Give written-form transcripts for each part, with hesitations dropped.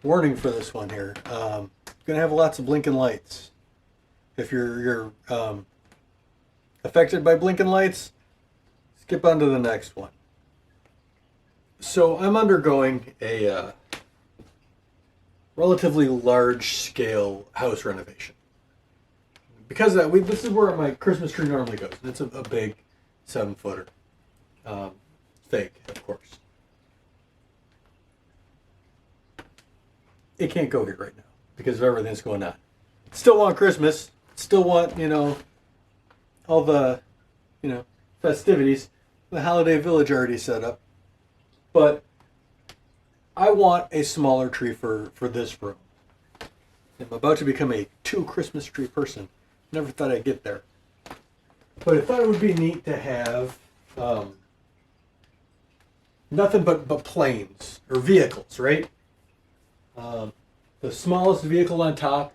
warning for this one here. Gonna have lots of blinking lights. If you're affected by blinking lights, skip on to the next one. So I'm undergoing a relatively large-scale house renovation. Because of that, this is where my Christmas tree normally goes. It's a big 7-footer. Fake, of course. It can't go here right now because of everything that's going on. Still want Christmas. Still want, all the, festivities. The holiday village already set up. But I want a smaller tree for this room. I'm about to become a 2 Christmas tree person. Never thought I'd get there. But I thought it would be neat to have nothing but planes or vehicles, right? The smallest vehicle on top,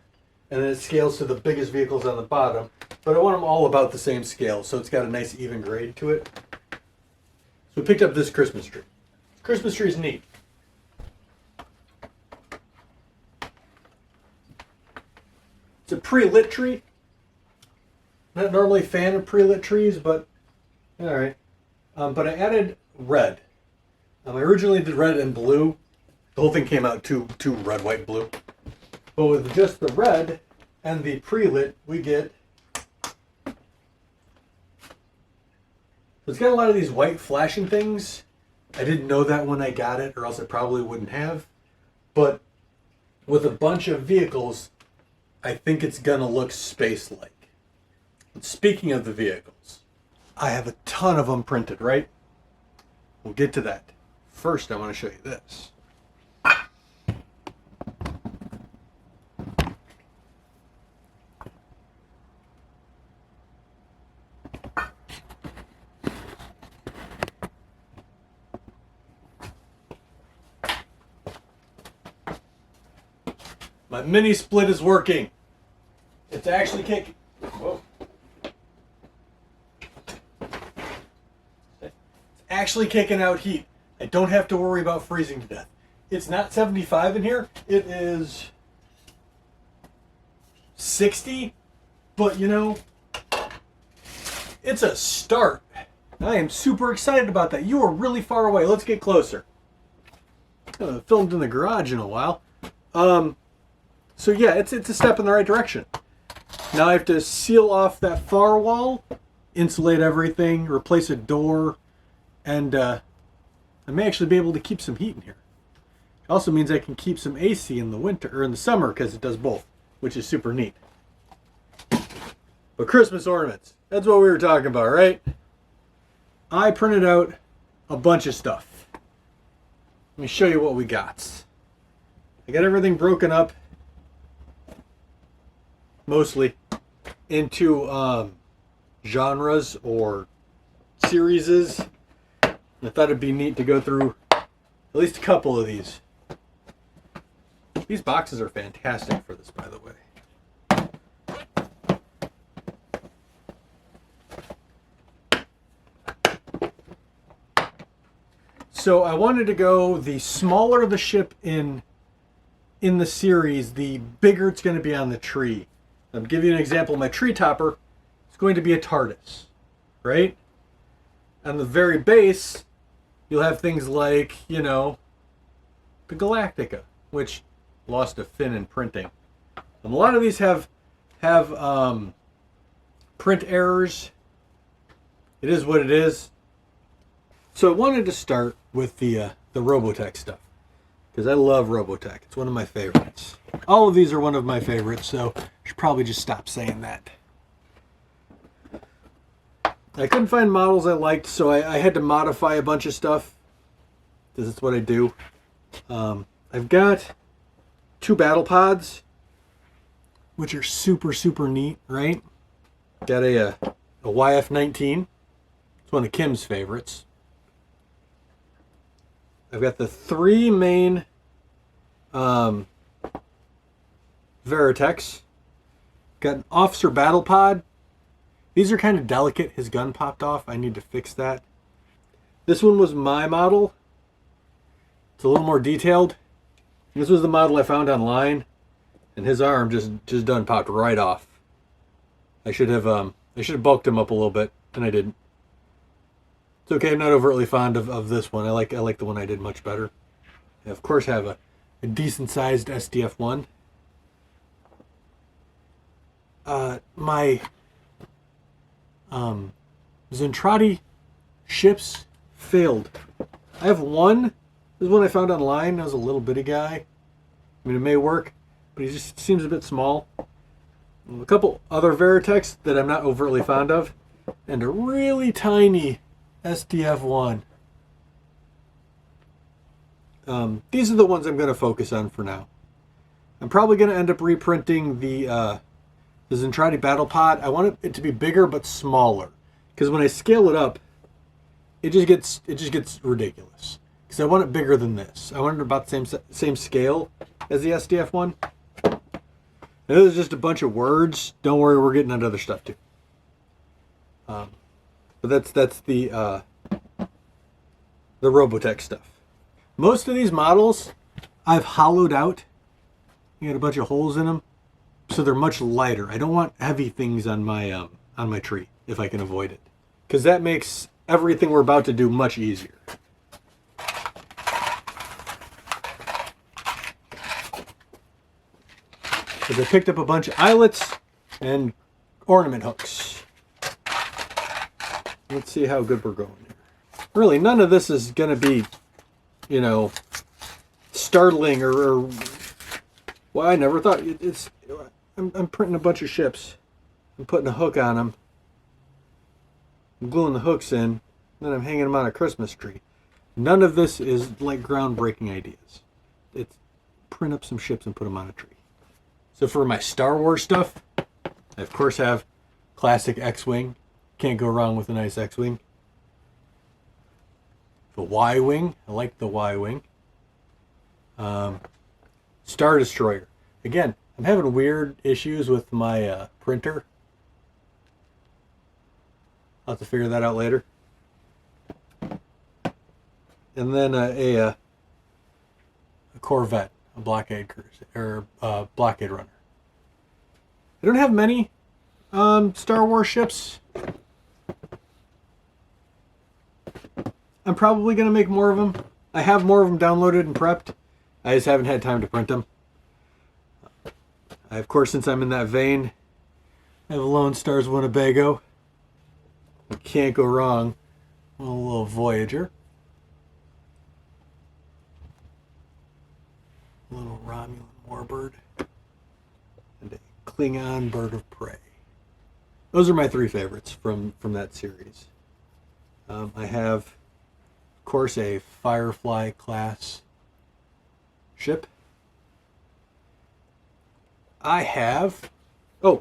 and then it scales to the biggest vehicles on the bottom. But I want them all about the same scale, so it's got a nice even grade to it. So we picked up this Christmas tree. Christmas tree is neat. It's a pre-lit tree. Not normally a fan of pre-lit trees, but all right. But I added red. I originally did red and blue. The whole thing came out two red, white, blue. But with just the red and the pre-lit, we get. So it's got a lot of these white flashing things. I didn't know that when I got it, or else I probably wouldn't have. But with a bunch of vehicles, I think it's gonna look space-like. And speaking of the vehicles, I have a ton of them printed, right? We'll get to that. First, I want to show you this. My mini split is working. It's actually kicking. Whoa. It's actually kicking out heat. I don't have to worry about freezing to death. It's not 75 in here. It is 60. But it's a start. I am super excited about that. You are really far away. Let's get closer. I haven't filmed in the garage in a while. So yeah, it's a step in the right direction. Now I have to seal off that far wall, insulate everything, replace a door, and I may actually be able to keep some heat in here. It also means I can keep some AC in the winter or in the summer because it does both, which is super neat. But Christmas ornaments, that's what we were talking about, right? I printed out a bunch of stuff. Let me show you what we got. I got everything broken up mostly into genres or series. I thought it'd be neat to go through at least a couple of these. These boxes are fantastic for this, by the way. So I wanted to go, the smaller the ship in the series, the bigger it's going to be on the tree. I'll give you an example. My tree topper is going to be a TARDIS, right? On the very base, you'll have things like, the Galactica, which lost a fin in printing. And a lot of these have print errors. It is what it is. So I wanted to start with the Robotech stuff, because I love Robotech. It's one of my favorites. All of these are one of my favorites, so I should probably just stop saying that. I couldn't find models I liked, so I had to modify a bunch of stuff, because that's what I do. I've got 2 battle pods, which are super, super neat, right? Got a YF-19. It's one of Kim's favorites. I've got the 3 main Veritechs. Got an Officer Battle Pod. These are kind of delicate. His gun popped off. I need to fix that. This one was my model. It's a little more detailed. This was the model I found online, and his arm just done popped right off. I should have bulked him up a little bit, and I didn't. It's okay. I'm not overtly fond of this one. I like the one I did much better. I of course have a decent sized SDF one. My Zentradi ships failed. I have one. This is one I found online. That was a little bitty guy. I mean, it may work, but he just seems a bit small. A couple other Veritex that I'm not overtly fond of, and a really tiny SDF one. These are the ones I'm going to focus on for now. I'm probably going to end up reprinting the Zentradi Battle Pod. I want it to be bigger but smaller, because when I scale it up, it just gets ridiculous. Because I want it bigger than this. I want it about the same scale as the SDF one. And this is just a bunch of words. Don't worry, we're getting into other stuff too. But that's the Robotech stuff. Most of these models I've hollowed out. You got a bunch of holes in them, so they're much lighter. I don't want heavy things on my tree if I can avoid it, because that makes everything we're about to do much easier. Because I picked up a bunch of eyelets and ornament hooks. Let's see how good we're going here. Really, none of this is going to be, you know, startling or well, I never thought it's. I'm printing a bunch of ships. I'm putting a hook on them. I'm gluing the hooks in. Then I'm hanging them on a Christmas tree. None of this is like groundbreaking ideas. It's print up some ships and put them on a tree. So for my Star Wars stuff, I of course have classic X-Wing. Can't go wrong with a nice X-Wing. The Y-Wing. I like the Y-Wing. Star Destroyer. Again, I'm having weird issues with my printer. I'll have to figure that out later. And then a Corvette, a blockade cruiser, or blockade runner. I don't have many Star Wars ships. I'm probably going to make more of them. I have more of them downloaded and prepped. I just haven't had time to print them. I, of course, since I'm in that vein, I have a Lone Stars Winnebago. I can't go wrong with a little Voyager. A little Romulan Warbird. And a Klingon Bird of Prey. Those are my three favorites from that series. I have, of course, a Firefly class ship. I have, a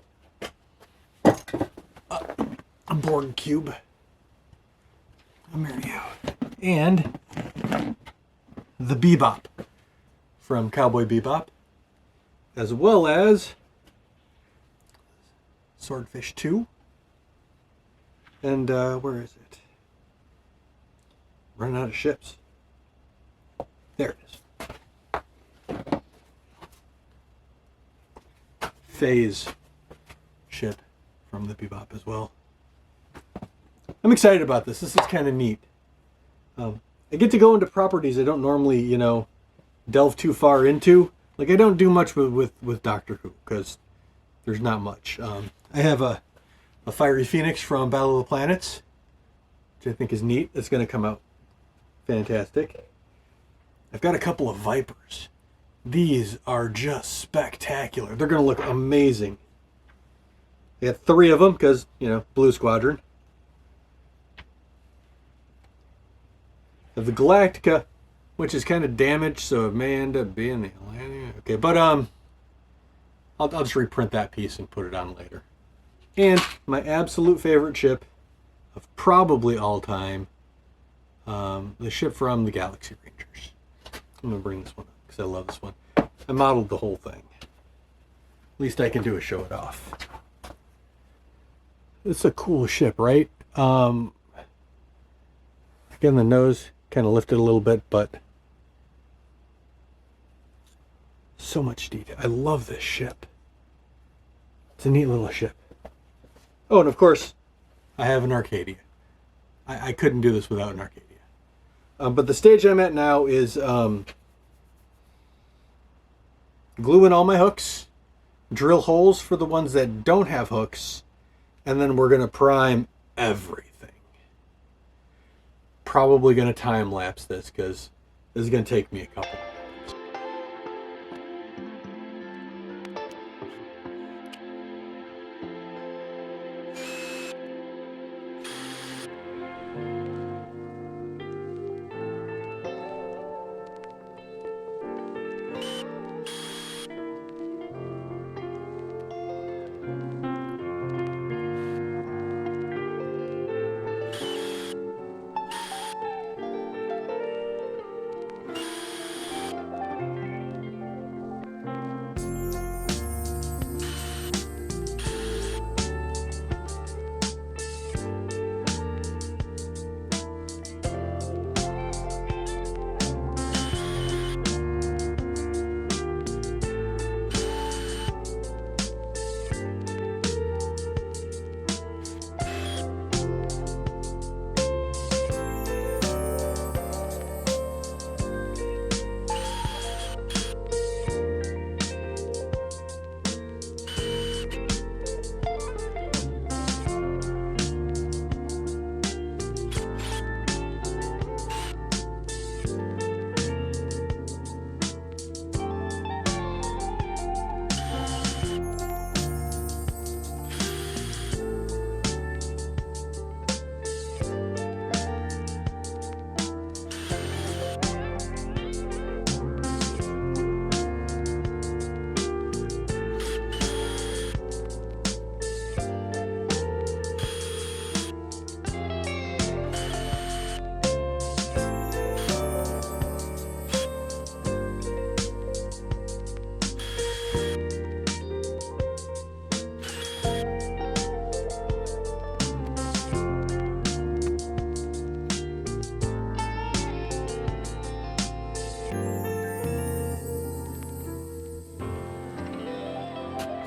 Borg cube. And the Bebop from Cowboy Bebop, as well as Swordfish 2. And where is it? Running out of ships. There it is. Phase ship from the Bebop as well. I'm excited about this. This is kind of neat. I get to go into properties I don't normally, delve too far into. Like, I don't do much with Doctor Who, because there's not much. I have a Fiery Phoenix from Battle of the Planets, which I think is neat. It's going to come out fantastic. I've got a couple of Vipers. These are just spectacular. They're going to look amazing. I got 3 of them because, Blue Squadron. The Galactica, which is kind of damaged, so it may end up being the Atlantic. Okay, but I'll just reprint that piece and put it on later. And my absolute favorite ship of probably all time, the ship from the Galaxy Rangers. I'm going to bring this one up because I love this one. I modeled the whole thing. Least I can do is show it off. It's a cool ship, right? Again, the nose kind of lifted a little bit, but So much detail. I love this ship. It's a neat little ship. Oh, and of course, I have an Arcadia. I couldn't do this without an Arcadia. But the stage I'm at now is glue in all my hooks, drill holes for the ones that don't have hooks, and then we're going to prime everything. Probably going to time lapse this because this is going to take me a couple.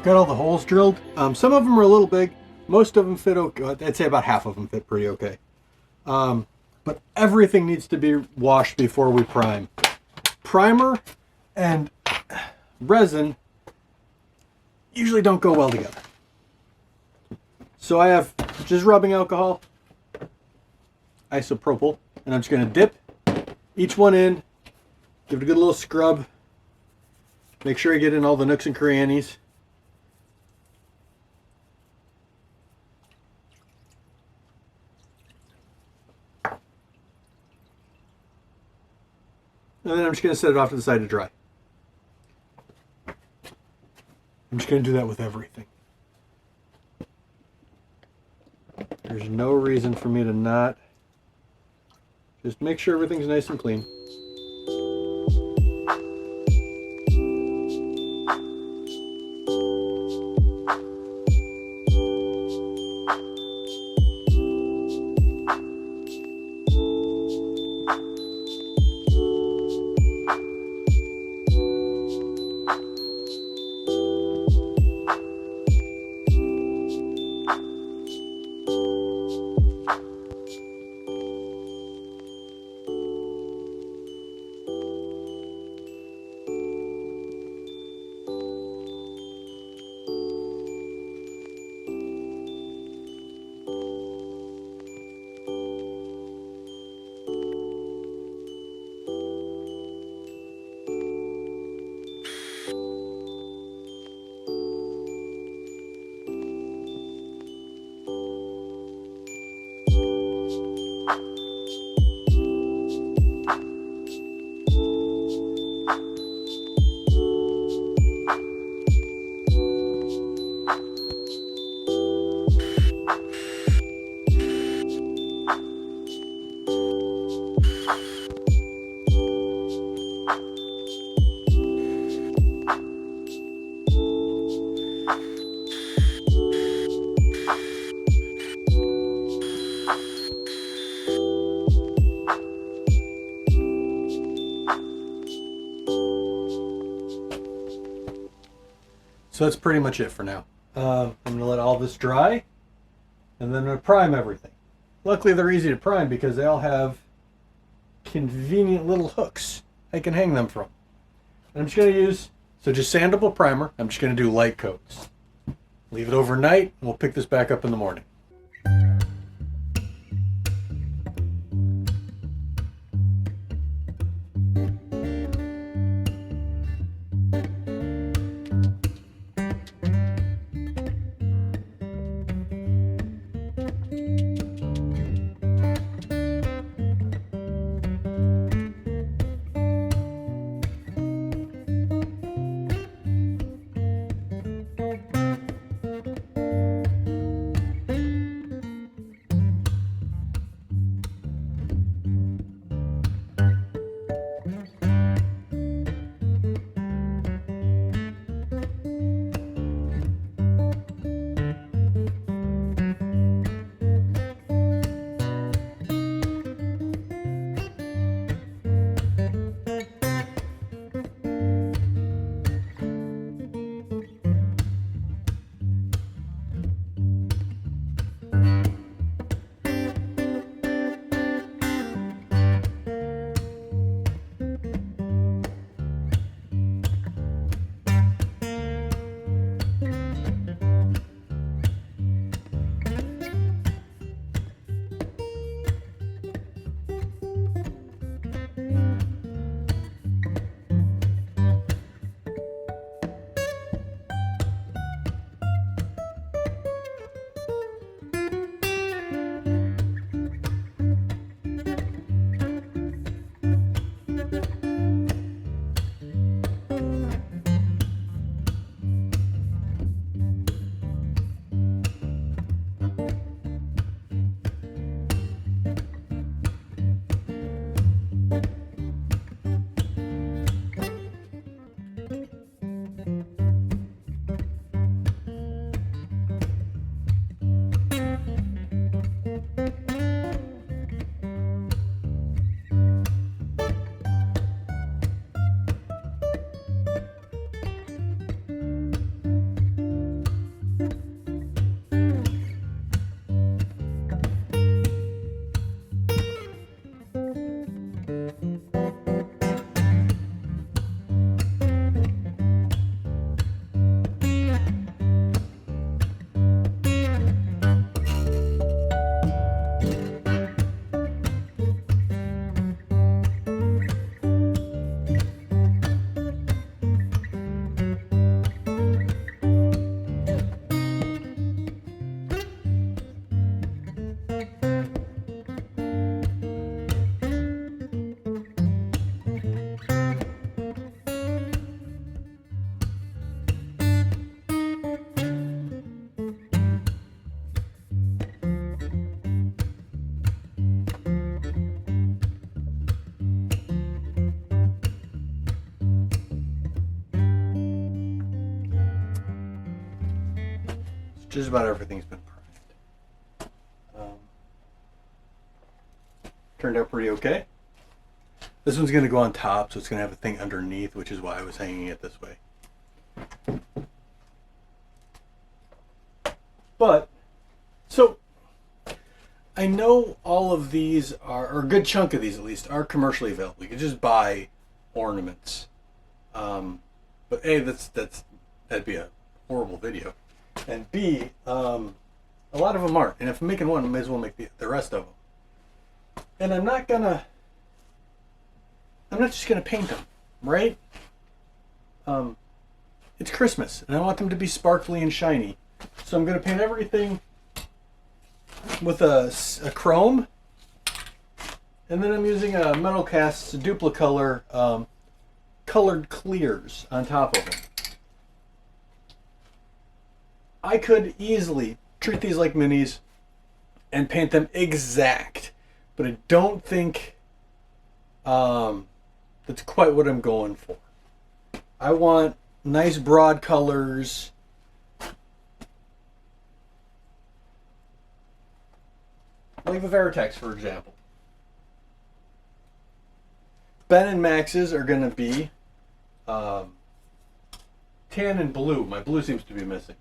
Got all the holes drilled. Some of them are a little big. Most of them fit okay. I'd say about half of them fit pretty okay. But everything needs to be washed before we prime. Primer and resin usually don't go well together. So I have just rubbing alcohol, isopropyl, and I'm just going to dip each one in, give it a good little scrub, make sure I get in all the nooks and crannies. And then I'm just going to set it off to the side to dry. I'm just going to do that with everything. There's no reason for me to not. Just make sure everything's nice and clean. So that's pretty much it for now. I'm going to let all this dry, and then I'm going to prime everything. Luckily, they're easy to prime because they all have convenient little hooks I can hang them from. And I'm just going to use, so just sandable primer. I'm just going to do light coats. Leave it overnight, and we'll pick this back up in the morning. Just about everything's been primed. Turned out pretty okay. This one's going to go on top, so it's going to have a thing underneath, which is why I was hanging it this way. But, so, I know all of these are, or a good chunk of these at least, are commercially available. You can just buy ornaments. But A, that'd be a horrible video. And B, a lot of them aren't. And if I'm making one, I may as well make the rest of them. And I'm not just gonna paint them, right? It's Christmas, and I want them to be sparkly and shiny. So I'm gonna paint everything with a chrome, and then I'm using a Metal Cast's Duplicolor colored clears on top of them. I could easily treat these like minis and paint them exact, but I don't think that's quite what I'm going for. I want nice broad colors. Like the Veritex, for example. Ben and Max's are going to be tan and blue. My blue seems to be missing.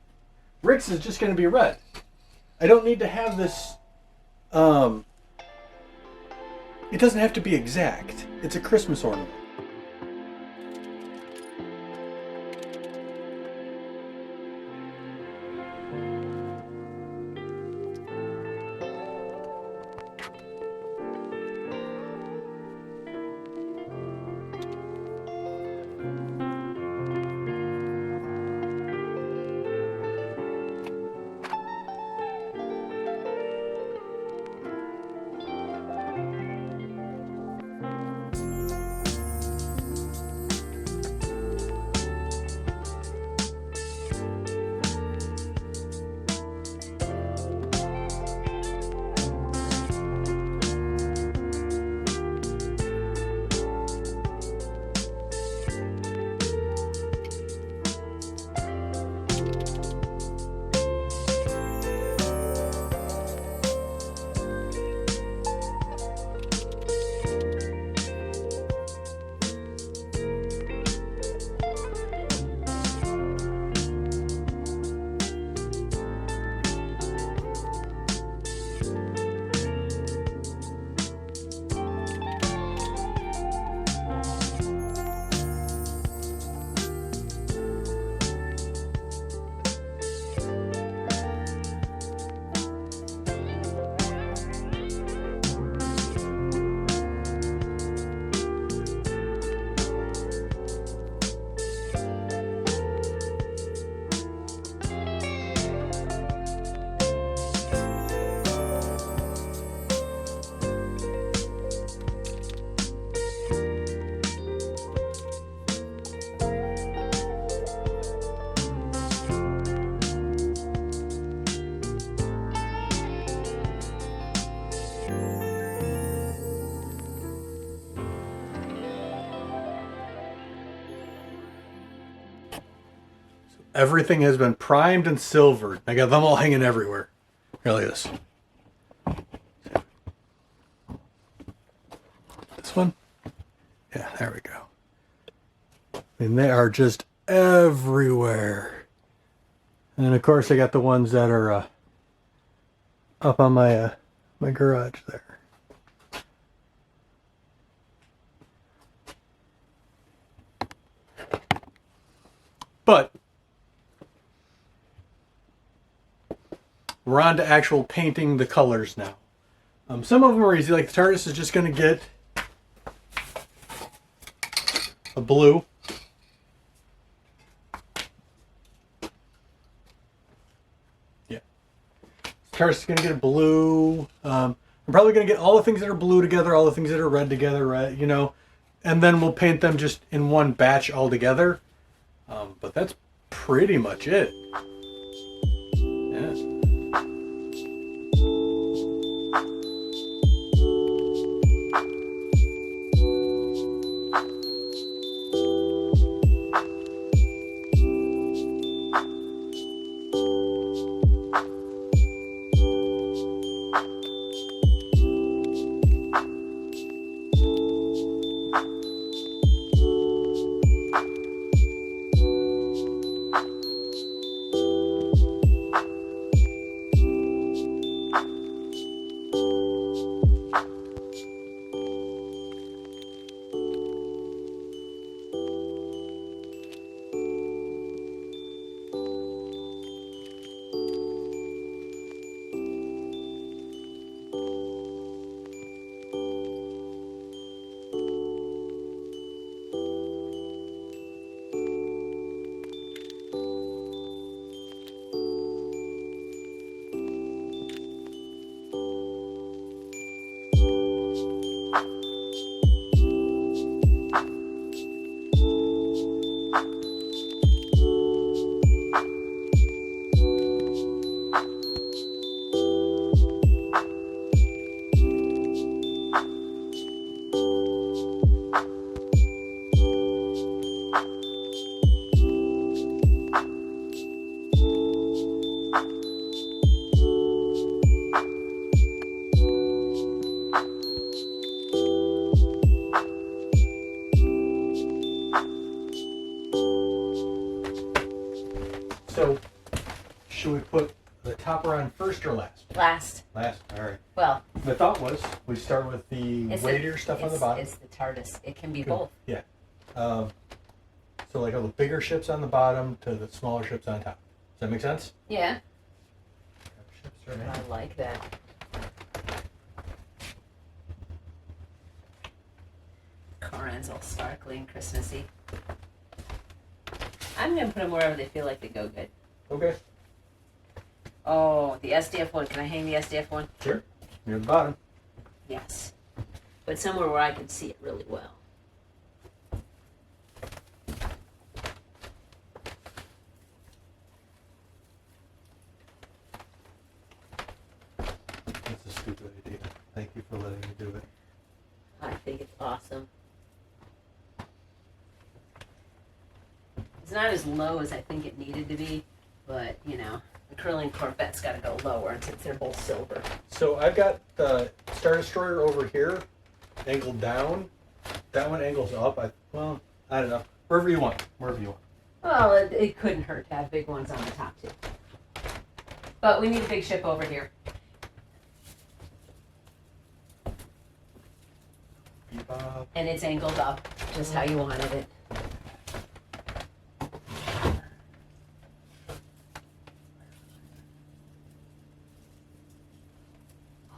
Rick's is just going to be red. I don't need to have this... It doesn't have to be exact. It's a Christmas ornament. Everything has been primed and silvered. I got them all hanging everywhere. Here, look at this. This one? Yeah, there we go. And they are just everywhere. And then, of course, I got the ones that are up on my my garage there. But we're on to actual painting the colors now. Some of them are easy, like the TARDIS is just going to get a blue. Yeah. The TARDIS is going to get a blue. I'm probably going to get all the things that are blue together, all the things that are red together, red, you know, and then we'll paint them just in one batch all together. But that's pretty much it. Yeah. So, should we put the topper on first or last? Last. Last. All right. Well, My thought was we start with the weightier stuff on the bottom. It's the TARDIS. It can be Good. both. Yeah. So like all the bigger ships on the bottom to the smaller ships on top. Does that make sense? Yeah. Ships are I like that. Corin's all sparkly and Christmassy. I'm going to put them wherever they feel like they go good. Okay. Oh, the SDF one. Can I hang the SDF one? Sure. Near the bottom. Yes. But somewhere where I can see it really well. That's a stupid idea. Thank you for letting me do it. I think it's awesome. It's not as low as I think it needed to be, but, you know, the curling Corvette's got to go lower since they're both silver. So I've got the Star Destroyer over here, angled down. That one angles up. I don't know. Wherever you want. Wherever you want. Well, it couldn't hurt to have big ones on the top, too. But we need a big ship over here. Bebop. And it's angled up, just how you wanted it.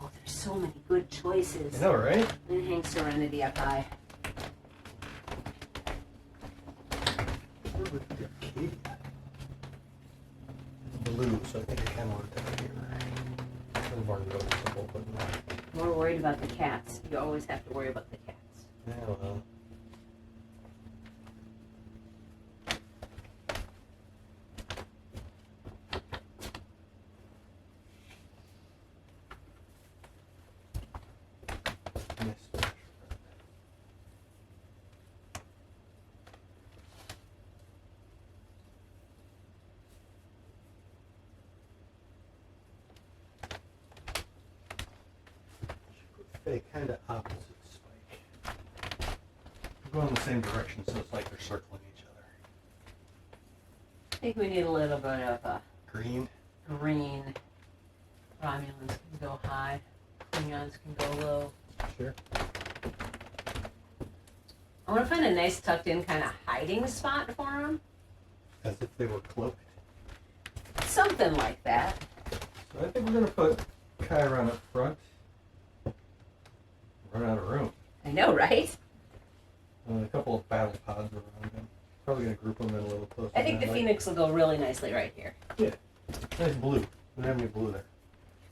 Oh, there's so many good choices. I know, right? And hang Serenity up high. Where would the Arcadia? It's blue, so I think I kind of want it down here. Some of our noticeable, but not. More worried about the cats. You always have to worry about the cats. Yeah, well. Nice. They kind of opposite spike. We're going the same direction, so it's like they're circling each other. I think we need a little bit of a Green. green. Romulans can go high. Klingons can go low. Sure. I want to find a nice tucked in kind of hiding spot for them. As if they were cloaked. Something like that. So I think we're going to put Chiron up front. Run out of room. I know, right? A couple of battle pods around them. Probably going to group them in a little closer. I think the Phoenix will go really nicely right here. Yeah. Nice blue. We don't have any blue there.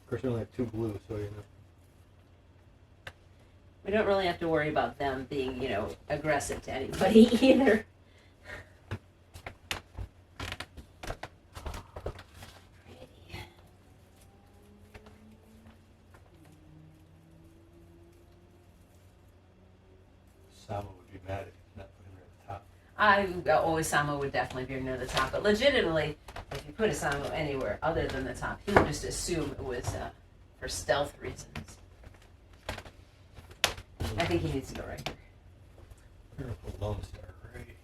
Of course, we only have 2 blue, so you know. We don't really have to worry about them being, you know, aggressive to anybody either. Pretty. Sama would be mad if you not put him near the top. Sama would definitely be near the top, but legitimately, if you put a Sama anywhere other than the top, he would just assume it was for stealth reasons. I think he needs to go right here. We're going to put Lone Star right here.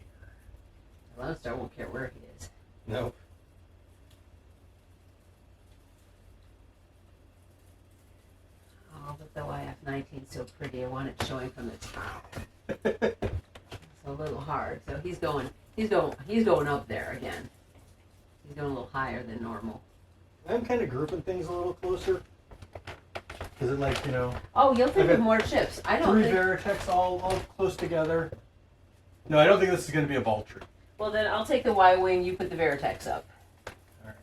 Lone Star won't care where he is. Nope. Oh, but the YF-19's so pretty. I want it showing from the top. It's a little hard. So he's going up there again. He's going a little higher than normal. I'm kind of grouping things a little closer. Is it like, you know... Oh, you'll think I've of got more ships. I don't 3 think... Veritex all close together. No, I don't think this is going to be a ball tree. Well, then I'll take the Y-wing. You put the Veritex up. All right.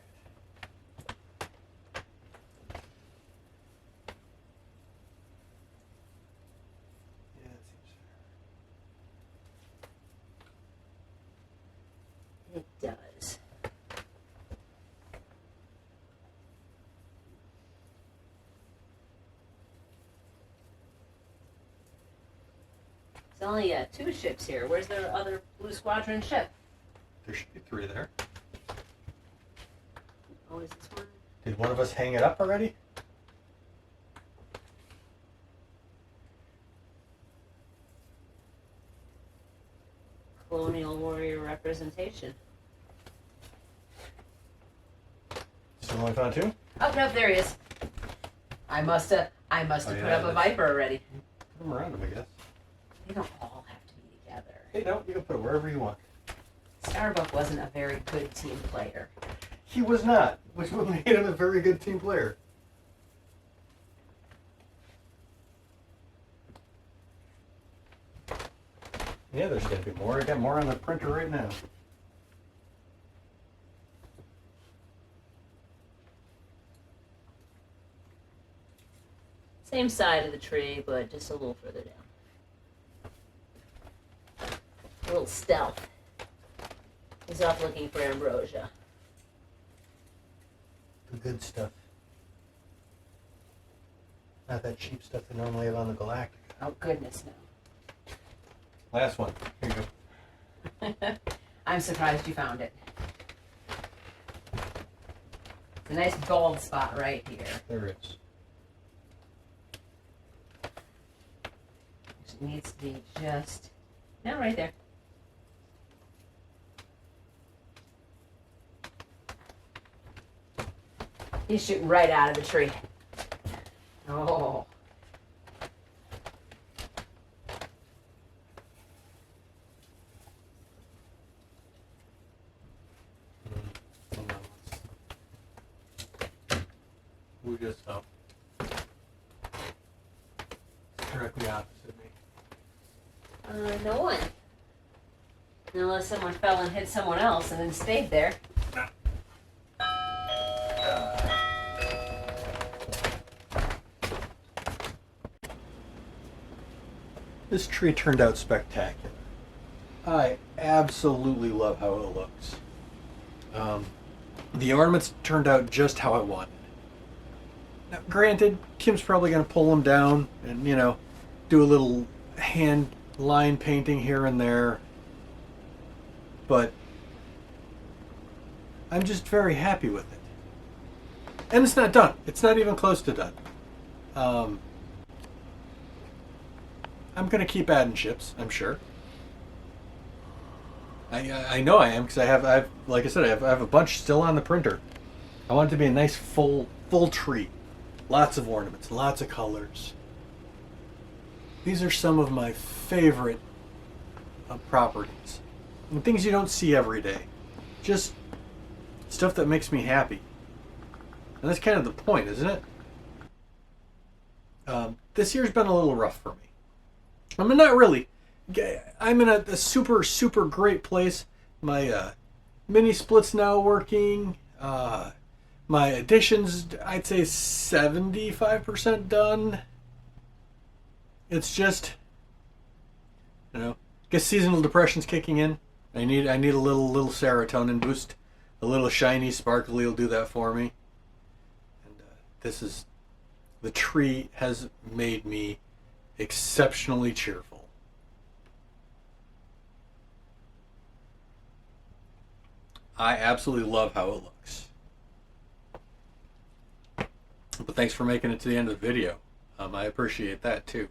Yeah, that seems fair. It does. There's only 2 ships here. Where's their other Blue Squadron ship? There should be 3 there. Oh, is this one? Did one of us hang it up already? Colonial warrior representation. You only found 2? Oh no, there he is. I must have put up a Viper already. Put them around him, I guess. They don't all have to be together. Hey, no, you can put it wherever you want. Starbuck wasn't a very good team player. He was not, which would make him a very good team player. Yeah, there's going to be more. I got more on the printer right now. Same side of the tree, but just a little further down. A little stealth. He's off looking for ambrosia. The good stuff. Not that cheap stuff they normally have on the Galactic. Oh goodness, no. Last one. Here you go. I'm surprised you found it. It's a nice bald spot right here. There it is. It needs to be just, no, right there. He's shooting right out of the tree. Oh. We just it's directly opposite me. No one. Unless someone fell and hit someone else and then stayed there. This tree turned out spectacular. I absolutely love how it looks. The ornaments turned out just how I wanted. Now, granted, Kim's probably going to pull them down and, you know, do a little hand line painting here and there. But I'm just very happy with it. And it's not done. It's not even close to done. I'm going to keep adding ships, I'm sure. I know I am, because I've like I said, I have a bunch still on the printer. I want it to be a nice full tree. Lots of ornaments, lots of colors. These are some of my favorite properties. And things you don't see every day. Just stuff that makes me happy. And that's kind of the point, isn't it? This year's been a little rough for me. I mean, not really. I'm in a super great place. My mini split's now working. My addition's, I'd say, 75% done. It's just, you know, I guess seasonal depression's kicking in. I need a little serotonin boost. A little shiny, sparkly will do that for me. And the tree has made me exceptionally cheerful. I absolutely love how it looks. But thanks for making it to the end of the video. I appreciate that too.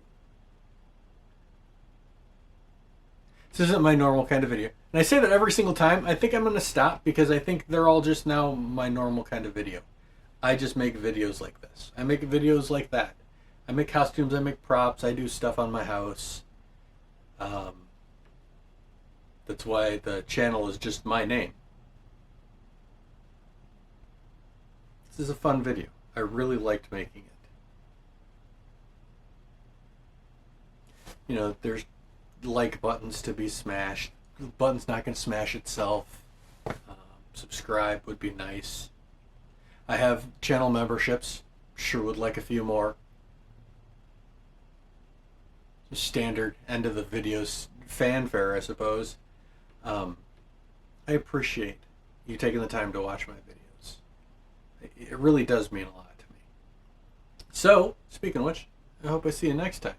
This isn't my normal kind of video. And I say that every single time. I think I'm going to stop because I think they're all just now my normal kind of video. I just make videos like this. I make videos like that. I make costumes, I make props, I do stuff on my house. That's why the channel is just my name. This is a fun video. I really liked making it. You know, there's like buttons to be smashed. The button's not going to smash itself. Subscribe would be nice. I have channel memberships. Sure would like a few more. Standard end of the videos fanfare, I suppose. I appreciate you taking the time to watch my videos. It really does mean a lot to me. So, speaking of which, I hope I see you next time.